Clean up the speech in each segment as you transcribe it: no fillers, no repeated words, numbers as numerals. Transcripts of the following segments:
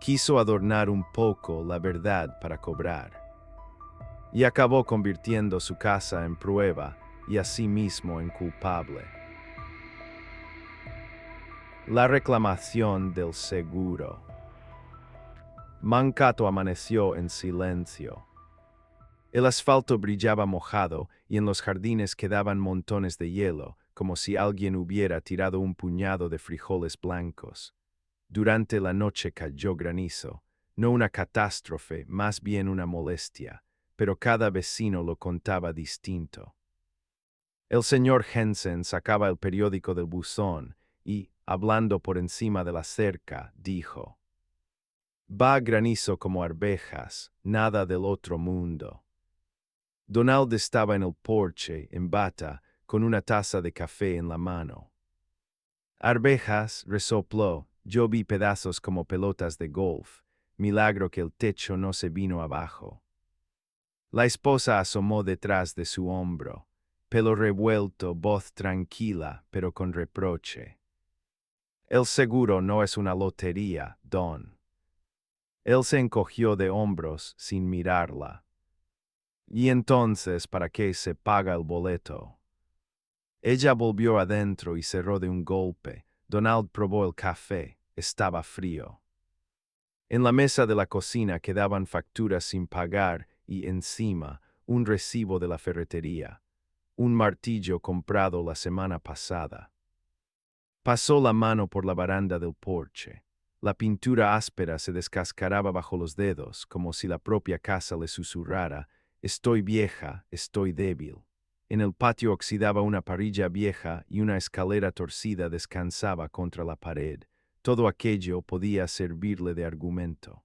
Quiso adornar un poco la verdad para cobrar. Y acabó convirtiendo su casa en prueba y a sí mismo en culpable. La reclamación del seguro. Mankato amaneció en silencio. El asfalto brillaba mojado y en los jardines quedaban montones de hielo, como si alguien hubiera tirado un puñado de frijoles blancos. Durante la noche cayó granizo, no una catástrofe, más bien una molestia, pero cada vecino lo contaba distinto. El señor Jensen sacaba el periódico del buzón y, hablando por encima de la cerca, dijo: Va granizo como arvejas, nada del otro mundo. Donald estaba en el porche, en bata, con una taza de café en la mano. Arvejas, resopló, yo vi pedazos como pelotas de golf, milagro que el techo no se vino abajo. La esposa asomó detrás de su hombro, pelo revuelto, voz tranquila, pero con reproche. El seguro no es una lotería, Don. Él se encogió de hombros sin mirarla. ¿Y entonces para qué se paga el boleto? Ella volvió adentro y cerró de un golpe. Donald probó el café. Estaba frío. En la mesa de la cocina quedaban facturas sin pagar y encima un recibo de la ferretería. Un martillo comprado la semana pasada. Pasó la mano por la baranda del porche. La pintura áspera se descascaraba bajo los dedos, como si la propia casa le susurrara: estoy vieja, estoy débil. En el patio oxidaba una parrilla vieja y una escalera torcida descansaba contra la pared. Todo aquello podía servirle de argumento.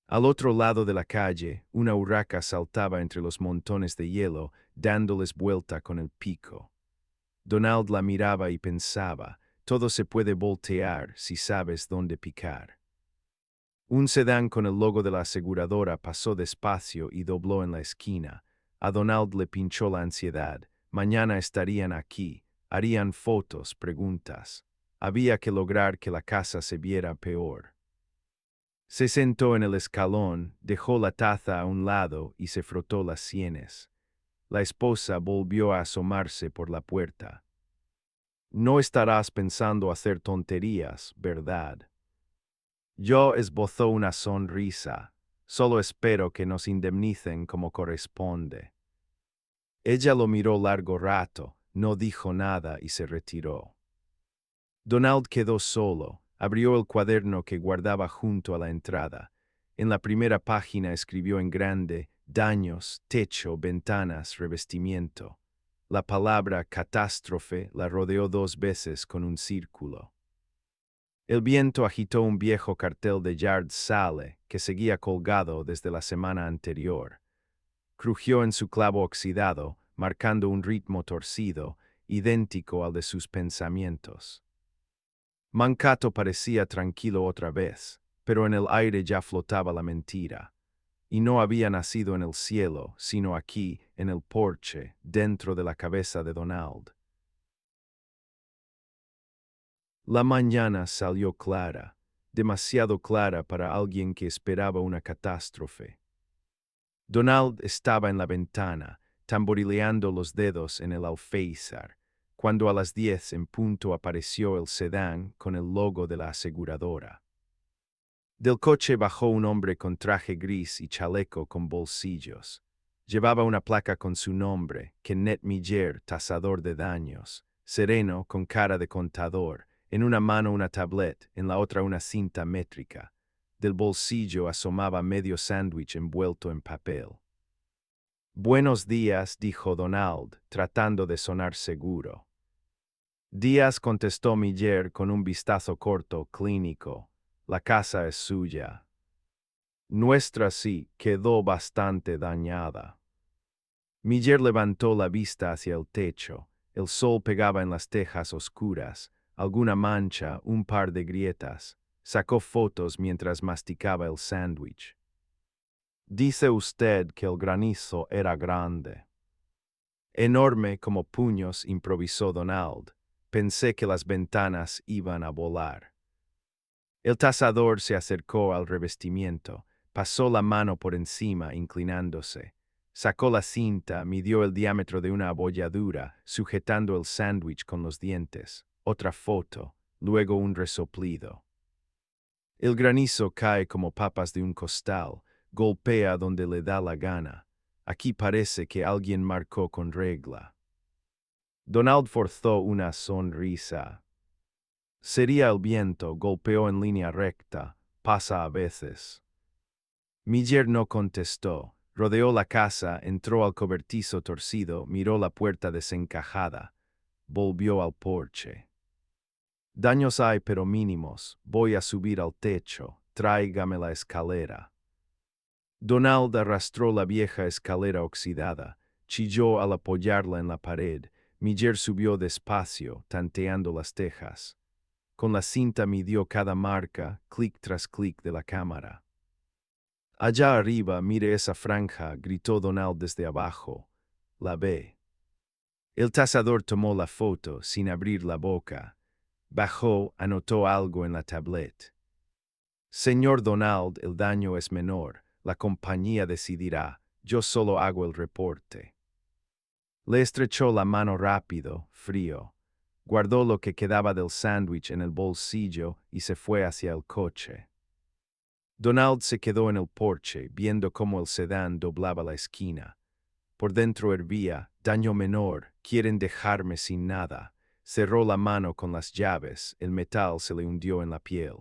Al otro lado de la calle, una urraca saltaba entre los montones de hielo, dándoles vuelta con el pico. Donald la miraba y pensaba: todo se puede voltear si sabes dónde picar. Un sedán con el logo de la aseguradora pasó despacio y dobló en la esquina. A Donald le pinchó la ansiedad. Mañana estarían aquí, harían fotos, preguntas. Había que lograr que la casa se viera peor. Se sentó en el escalón, dejó la taza a un lado y se frotó las sienes. La esposa volvió a asomarse por la puerta. No estarás pensando hacer tonterías, ¿verdad? Yo esbozó una sonrisa. Solo espero que nos indemnicen como corresponde. Ella lo miró largo rato, no dijo nada y se retiró. Donald quedó solo, abrió el cuaderno que guardaba junto a la entrada. En la primera página escribió en grande: daños, techo, ventanas, revestimiento. La palabra catástrofe la rodeó 2 veces con un círculo. El viento agitó un viejo cartel de Yard Sale que seguía colgado desde la semana anterior. Crujió en su clavo oxidado, marcando un ritmo torcido, idéntico al de sus pensamientos. Mankato parecía tranquilo otra vez, pero en el aire ya flotaba la mentira. Y no había nacido en el cielo, sino aquí, en el porche, dentro de la cabeza de Donald. La mañana salió clara, demasiado clara para alguien que esperaba una catástrofe. Donald estaba en la ventana, tamborileando los dedos en el alféizar, cuando a las 10 en punto apareció el sedán con el logo de la aseguradora. Del coche bajó un hombre con traje gris y chaleco con bolsillos. Llevaba una placa con su nombre: Kenneth Miller, tasador de daños. Sereno, con cara de contador, en una mano una tablet, en la otra una cinta métrica. Del bolsillo asomaba medio sándwich envuelto en papel. Buenos días, dijo Donald, tratando de sonar seguro. Días, contestó Miller con un vistazo corto, clínico. La casa es suya. Nuestra sí, quedó bastante dañada. Miller levantó la vista hacia el techo. El sol pegaba en las tejas oscuras, alguna mancha, un par de grietas. Sacó fotos mientras masticaba el sándwich. Dice usted que el granizo era grande. Enorme como puños, improvisó Donald. Pensé que las ventanas iban a volar. El tasador se acercó al revestimiento, pasó la mano por encima, inclinándose. Sacó la cinta, midió el diámetro de una abolladura, sujetando el sándwich con los dientes. Otra foto, luego un resoplido. El granizo cae como papas de un costal, golpea donde le da la gana. Aquí parece que alguien marcó con regla. Donald forzó una sonrisa. Sería el viento, golpeó en línea recta, pasa a veces. Miller no contestó, rodeó la casa, entró al cobertizo torcido, miró la puerta desencajada, volvió al porche. Daños hay pero mínimos, voy a subir al techo, tráigame la escalera. Donald arrastró la vieja escalera oxidada, chilló al apoyarla en la pared. Miller subió despacio, tanteando las tejas. Con la cinta midió cada marca, clic tras clic de la cámara. Allá arriba, mire esa franja, gritó Donald desde abajo. La ve. El tasador tomó la foto sin abrir la boca. Bajó, anotó algo en la tablet. Señor Donald, el daño es menor. La compañía decidirá. Yo solo hago el reporte. Le estrechó la mano rápido, frío. Guardó lo que quedaba del sándwich en el bolsillo y se fue hacia el coche. Donald se quedó en el porche, viendo cómo el sedán doblaba la esquina. Por dentro hervía, daño menor, quieren dejarme sin nada. Cerró la mano con las llaves, el metal se le hundió en la piel.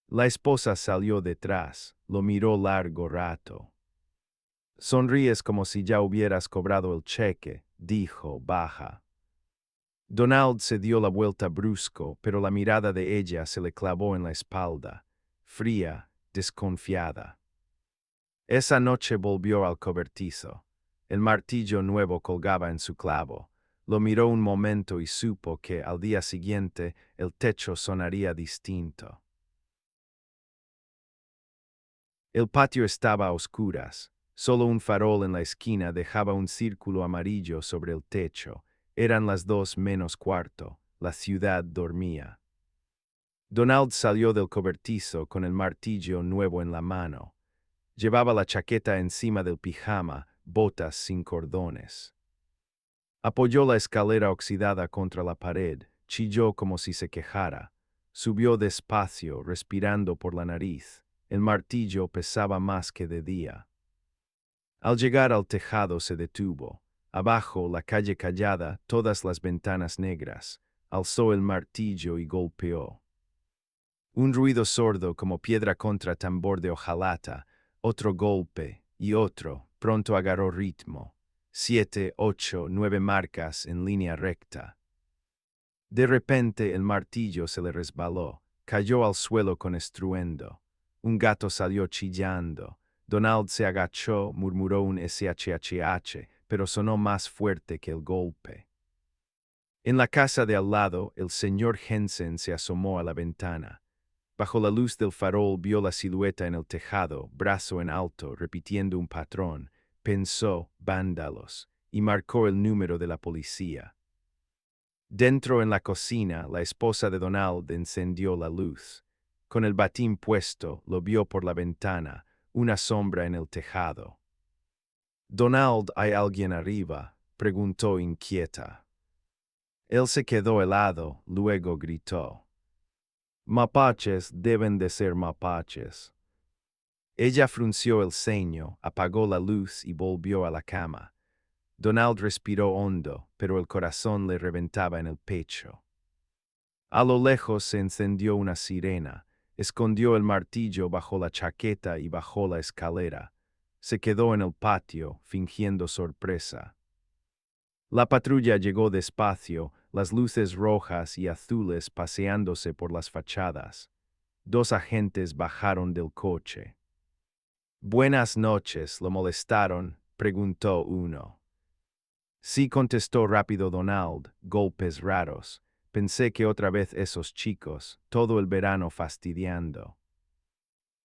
La esposa salió detrás, lo miró largo rato. Sonríes como si ya hubieras cobrado el cheque, dijo, baja. Donald se dio la vuelta brusco, pero la mirada de ella se le clavó en la espalda, fría, desconfiada. Esa noche volvió al cobertizo. El martillo nuevo colgaba en su clavo. Lo miró un momento y supo que al día siguiente el techo sonaría distinto. El patio estaba a oscuras. Solo un farol en la esquina dejaba un círculo amarillo sobre el techo. Eran las 2:45. La ciudad dormía. Donald salió del cobertizo con el martillo nuevo en la mano. Llevaba la chaqueta encima del pijama, botas sin cordones. Apoyó la escalera oxidada contra la pared, chilló como si se quejara. Subió despacio, respirando por la nariz. El martillo pesaba más que de día. Al llegar al tejado se detuvo. Abajo, la calle callada, todas las ventanas negras. Alzó el martillo y golpeó. Un ruido sordo como piedra contra tambor de hojalata, otro golpe y otro, pronto agarró ritmo. 7, 8, 9 marcas en línea recta. De repente el martillo se le resbaló, cayó al suelo con estruendo. Un gato salió chillando. Donald se agachó, murmuró un SHHH, pero sonó más fuerte que el golpe. En la casa de al lado, el señor Jensen se asomó a la ventana. Bajo la luz del farol vio la silueta en el tejado, brazo en alto, repitiendo un patrón. Pensó, vándalos, y marcó el número de la policía. Dentro en la cocina, la esposa de Donald encendió la luz. Con el batín puesto, lo vio por la ventana, una sombra en el tejado. «Donald, ¿hay alguien arriba?», preguntó inquieta. Él se quedó helado, luego gritó. «Mapaches deben de ser mapaches». Ella frunció el ceño, apagó la luz y volvió a la cama. Donald respiró hondo, pero el corazón le reventaba en el pecho. A lo lejos se encendió una sirena, escondió el martillo bajo la chaqueta y bajó la escalera. Se quedó en el patio, fingiendo sorpresa. La patrulla llegó despacio, las luces rojas y azules paseándose por las fachadas. 2 agentes bajaron del coche. «Buenas noches, ¿lo molestaron?», preguntó uno. Sí, contestó rápido Donald, golpes raros. Pensé que otra vez esos chicos, todo el verano fastidiando.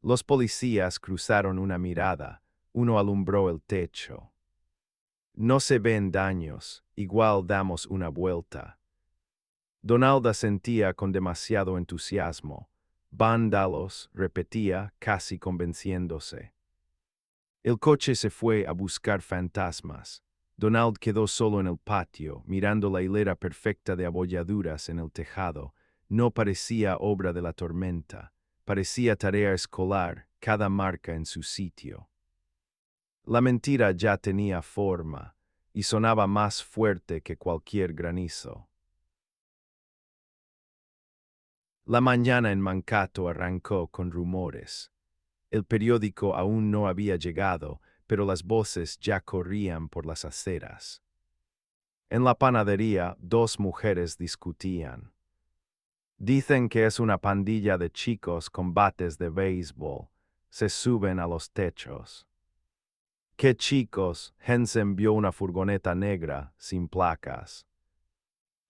Los policías cruzaron una mirada, uno alumbró el techo. No se ven daños, igual damos una vuelta. Donald asentía con demasiado entusiasmo. Vándalos, repetía, casi convenciéndose. El coche se fue a buscar fantasmas. Donald quedó solo en el patio, mirando la hilera perfecta de abolladuras en el tejado. No parecía obra de la tormenta, parecía tarea escolar, cada marca en su sitio. La mentira ya tenía forma, y sonaba más fuerte que cualquier granizo. La mañana en Mankato arrancó con rumores. El periódico aún no había llegado, pero las voces ya corrían por las aceras. En la panadería, dos mujeres discutían. Dicen que es una pandilla de chicos con bates de béisbol. Se suben a los techos. ¿Qué chicos? Hensen vio una furgoneta negra, sin placas.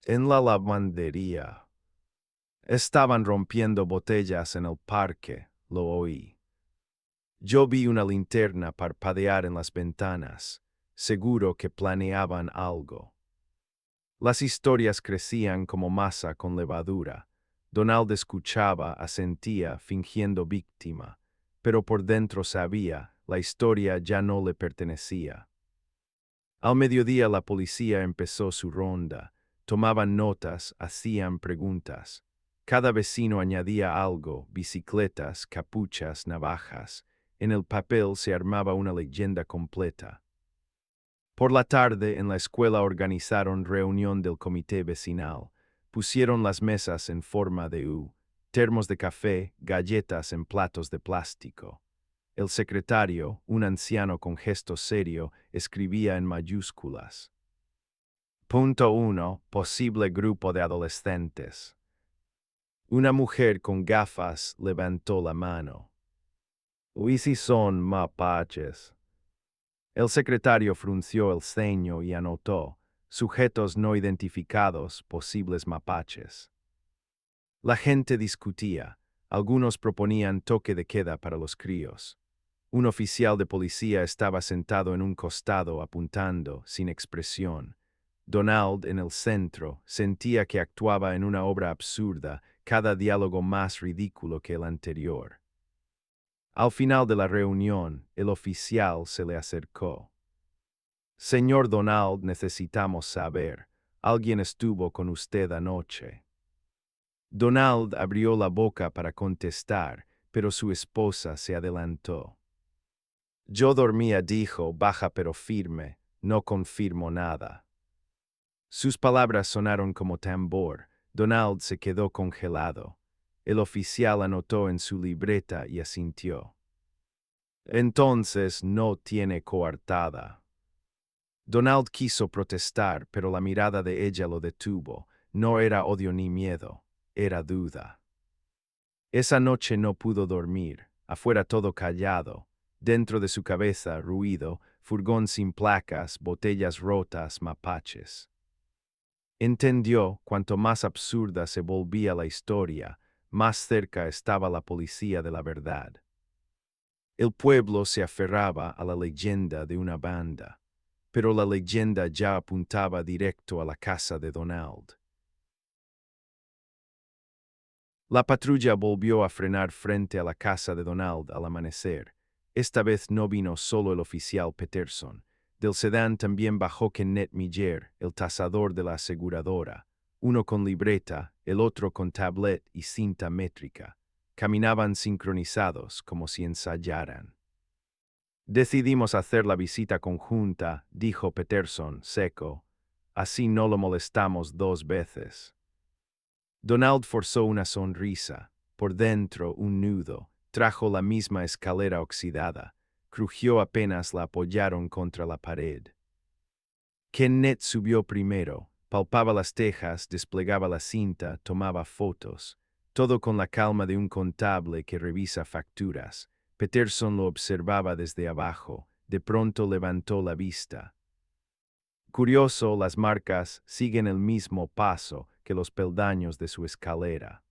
En la lavandería. Estaban rompiendo botellas en el parque, lo oí. Yo vi una linterna parpadear en las ventanas, seguro que planeaban algo. Las historias crecían como masa con levadura. Donald escuchaba, asentía, fingiendo víctima, pero por dentro sabía, la historia ya no le pertenecía. Al mediodía la policía empezó su ronda, tomaban notas, hacían preguntas. Cada vecino añadía algo, bicicletas, capuchas, navajas. En el papel se armaba una leyenda completa. Por la tarde en la escuela organizaron reunión del comité vecinal. Pusieron las mesas en forma de U, termos de café, galletas en platos de plástico. El secretario, un anciano con gesto serio, escribía en mayúsculas. Punto 1. Posible grupo de adolescentes. Una mujer con gafas levantó la mano. ¿Y si son mapaches? El secretario frunció el ceño y anotó, sujetos no identificados, posibles mapaches. La gente discutía, algunos proponían toque de queda para los críos. Un oficial de policía estaba sentado en un costado apuntando, sin expresión. Donald, en el centro, sentía que actuaba en una obra absurda, cada diálogo más ridículo que el anterior. Al final de la reunión, el oficial se le acercó. Señor Donald, necesitamos saber, ¿alguien estuvo con usted anoche? Donald abrió la boca para contestar, pero su esposa se adelantó. Yo dormía, dijo, baja pero firme, no confirmo nada. Sus palabras sonaron como tambor. Donald se quedó congelado. El oficial anotó en su libreta y asintió. Entonces no tiene coartada. Donald quiso protestar, pero la mirada de ella lo detuvo. No era odio ni miedo, era duda. Esa noche no pudo dormir, afuera todo callado, dentro de su cabeza ruido, furgón sin placas, botellas rotas, mapaches. Entendió, cuanto más absurda se volvía la historia, más cerca estaba la policía de la verdad. El pueblo se aferraba a la leyenda de una banda, pero la leyenda ya apuntaba directo a la casa de Donald. La patrulla volvió a frenar frente a la casa de Donald al amanecer. Esta vez no vino solo el oficial Peterson. Del sedán también bajó Kenneth Miller, el tasador de la aseguradora, uno con libreta, el otro con tablet y cinta métrica. Caminaban sincronizados, como si ensayaran. Decidimos hacer la visita conjunta, dijo Peterson, seco. Así no lo molestamos dos veces. Donald forzó una sonrisa. Por dentro, un nudo. Trajo la misma escalera oxidada. Crujió apenas la apoyaron contra la pared. Kenneth subió primero. Palpaba las tejas, desplegaba la cinta, tomaba fotos. Todo con la calma de un contable que revisa facturas. Peterson lo observaba desde abajo. De pronto levantó la vista. Curioso, las marcas siguen el mismo paso que los peldaños de su escalera.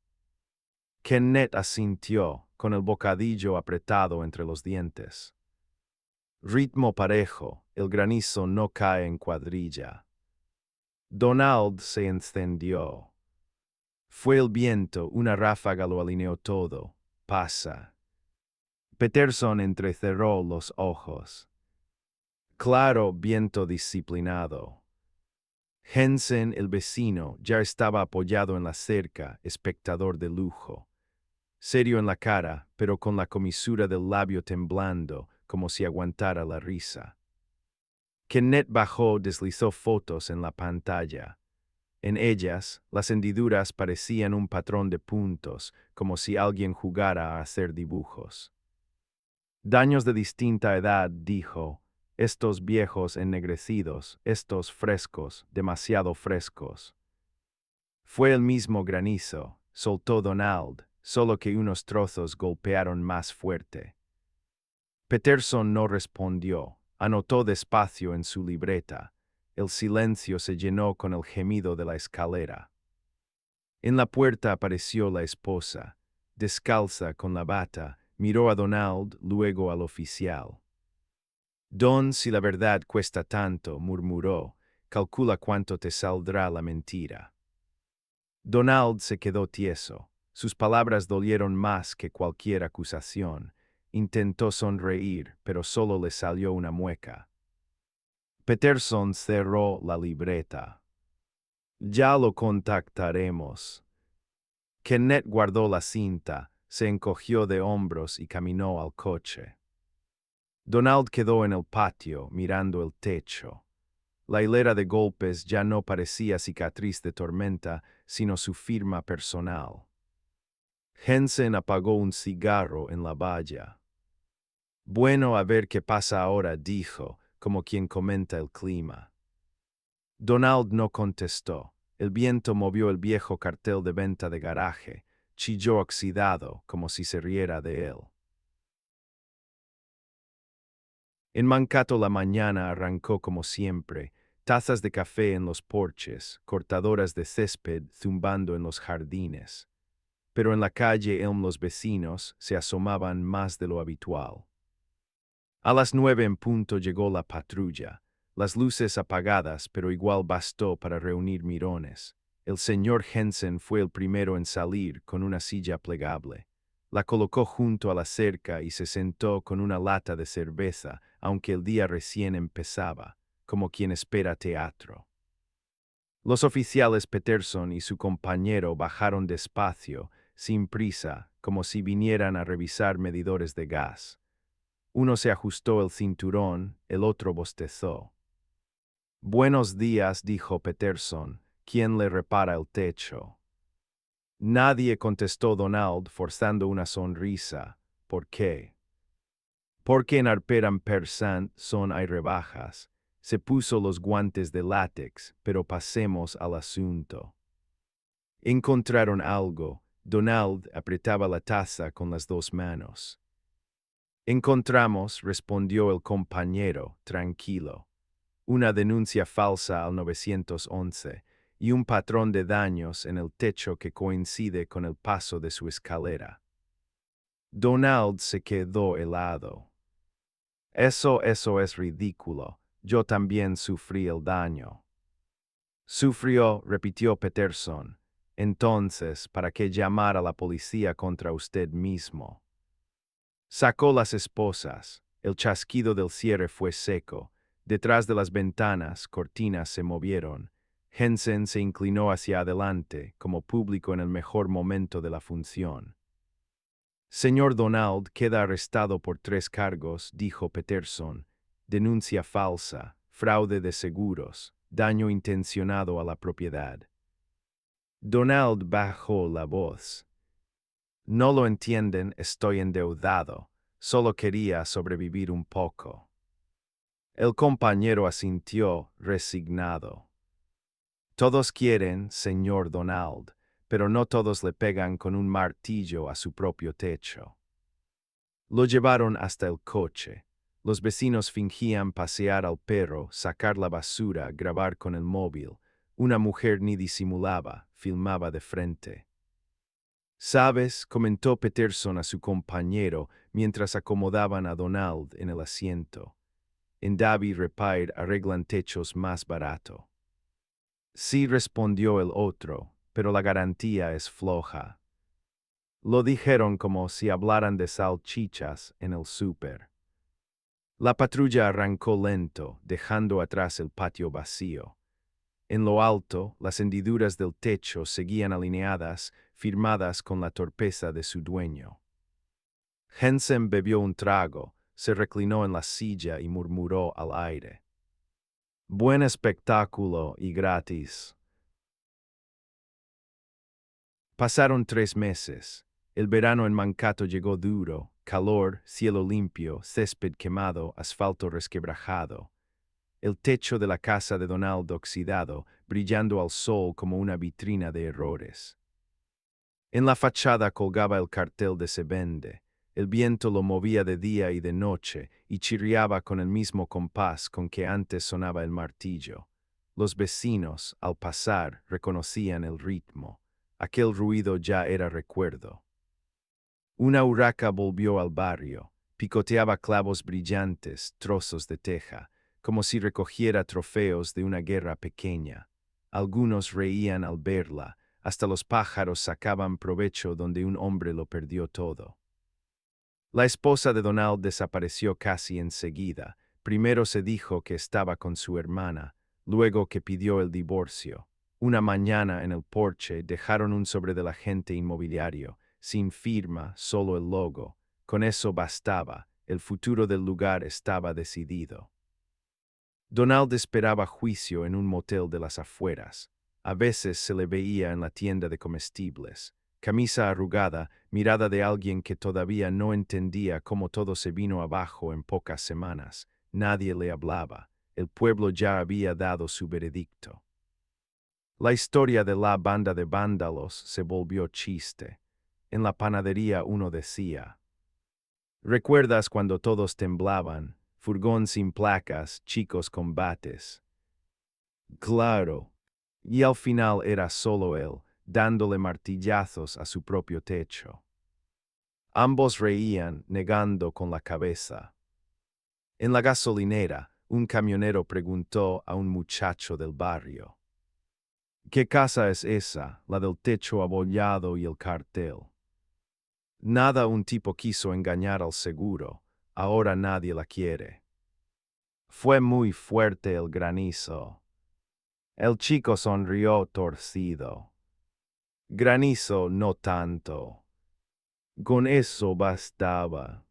Kenneth asintió, con el bocadillo apretado entre los dientes. Ritmo parejo, el granizo no cae en cuadrilla. Donald se encendió. Fue el viento, una ráfaga lo alineó todo. Pasa. Peterson entrecerró los ojos. Claro, viento disciplinado. Hensen, el vecino, ya estaba apoyado en la cerca, espectador de lujo. Serio en la cara, pero con la comisura del labio temblando, como si aguantara la risa. Kenneth bajó, deslizó fotos en la pantalla. En ellas, las hendiduras parecían un patrón de puntos, como si alguien jugara a hacer dibujos. Daños de distinta edad, dijo, estos viejos ennegrecidos, estos frescos, demasiado frescos. Fue el mismo granizo, soltó Donald, solo que unos trozos golpearon más fuerte. Peterson no respondió, anotó despacio en su libreta. El silencio se llenó con el gemido de la escalera. En la puerta apareció la esposa. Descalza con la bata, miró a Donald, luego al oficial. Don, si la verdad cuesta tanto, murmuró, calcula cuánto te saldrá la mentira. Donald se quedó tieso. Sus palabras dolieron más que cualquier acusación. Intentó sonreír, pero solo le salió una mueca. Peterson cerró la libreta. Ya lo contactaremos. Kenneth guardó la cinta, se encogió de hombros y caminó al coche. Donald quedó en el patio, mirando el techo. La hilera de golpes ya no parecía cicatriz de tormenta, sino su firma personal. Hensen apagó un cigarro en la valla. Bueno, a ver qué pasa ahora, dijo, como quien comenta el clima. Donald no contestó. El viento movió el viejo cartel de venta de garaje, chilló oxidado, como si se riera de él. En Mankato la mañana arrancó como siempre, tazas de café en los porches, cortadoras de césped zumbando en los jardines. Pero en la calle Elm los vecinos se asomaban más de lo habitual. A las 9 en punto llegó la patrulla, las luces apagadas, pero igual bastó para reunir mirones. El señor Hensen fue el primero en salir con una silla plegable. La colocó junto a la cerca y se sentó con una lata de cerveza, aunque el día recién empezaba, como quien espera teatro. Los oficiales Peterson y su compañero bajaron despacio, sin prisa, como si vinieran a revisar medidores de gas. Uno se ajustó el cinturón, el otro bostezó. Buenos días, dijo Peterson. ¿Quién le repara el techo? Nadie, contestó Donald, forzando una sonrisa. ¿Por qué? Porque en Arperam Persant son hay rebajas. Se puso los guantes de látex, pero pasemos al asunto. Encontraron algo. Donald apretaba la taza con las dos manos. Encontramos, respondió el compañero, tranquilo, una denuncia falsa al 911 y un patrón de daños en el techo que coincide con el paso de su escalera. Donald se quedó helado. Eso es ridículo. Yo también sufrí el daño. Sufrió, repitió Peterson. Entonces, ¿para qué llamar a la policía contra usted mismo? Sacó las esposas. El chasquido del cierre fue seco. Detrás de las ventanas, cortinas se movieron. Hensen se inclinó hacia adelante, como público en el mejor momento de la función. Señor Donald queda arrestado por 3 cargos, dijo Peterson. Denuncia falsa, fraude de seguros, daño intencionado a la propiedad. Donald bajó la voz. No lo entienden, estoy endeudado. Solo quería sobrevivir un poco. El compañero asintió, resignado. Todos quieren, señor Donald, pero no todos le pegan con un martillo a su propio techo. Lo llevaron hasta el coche. Los vecinos fingían pasear al perro, sacar la basura, grabar con el móvil. Una mujer ni disimulaba, filmaba de frente. ¿Sabes?, comentó Peterson a su compañero mientras acomodaban a Donald en el asiento. En Davy Repair arreglan techos más barato. Sí, respondió el otro. pero la garantía es floja. Lo dijeron como si hablaran de salchichas en el súper. La patrulla arrancó lento, dejando atrás el patio vacío. En lo alto, las hendiduras del techo seguían alineadas, firmadas con la torpeza de su dueño. Hensen bebió un trago, se reclinó en la silla y murmuró al aire. Buen espectáculo y gratis. Pasaron 3 meses. El verano en Mankato llegó duro, calor, cielo limpio, césped quemado, asfalto resquebrajado. El techo de la casa de Donald oxidado, brillando al sol como una vitrina de errores. En la fachada colgaba el cartel de se vende. El viento lo movía de día y de noche y chirriaba con el mismo compás con que antes sonaba el martillo. Los vecinos, al pasar, reconocían el ritmo. Aquel ruido ya era recuerdo. Una urraca volvió al barrio, picoteaba clavos brillantes, trozos de teja, como si recogiera trofeos de una guerra pequeña. Algunos reían al verla, hasta los pájaros sacaban provecho donde un hombre lo perdió todo. La esposa de Donald desapareció casi enseguida. Primero se dijo que estaba con su hermana, luego que pidió el divorcio. Una mañana en el porche dejaron un sobre del agente inmobiliario, sin firma, solo el logo. Con eso bastaba, el futuro del lugar estaba decidido. Donald esperaba juicio en un motel de las afueras. A veces se le veía en la tienda de comestibles. Camisa arrugada, mirada de alguien que todavía no entendía cómo todo se vino abajo en pocas semanas. Nadie le hablaba. El pueblo ya había dado su veredicto. La historia de la banda de vándalos se volvió chiste. En la panadería uno decía: ¿recuerdas cuando todos temblaban? Furgón sin placas, chicos combates. Claro. Y al final era solo él, dándole martillazos a su propio techo. Ambos reían, negando con la cabeza. En la gasolinera, un camionero preguntó a un muchacho del barrio: ¿qué casa es esa, la del techo abollado y el cartel? Nada, un tipo quiso engañar al seguro, ahora nadie la quiere. Fue muy fuerte el granizo. El chico sonrió torcido. Granizo no tanto. Con eso bastaba.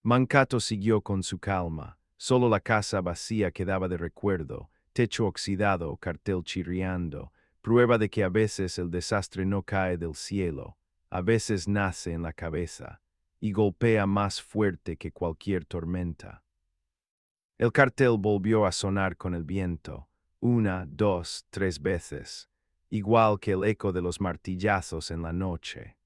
Mankato siguió con su calma. Solo la casa vacía quedaba de recuerdo, techo oxidado, cartel chirriando, prueba de que a veces el desastre no cae del cielo, a veces nace en la cabeza, y golpea más fuerte que cualquier tormenta. El cartel volvió a sonar con el viento, 1, 2, 3 veces, igual que el eco de los martillazos en la noche.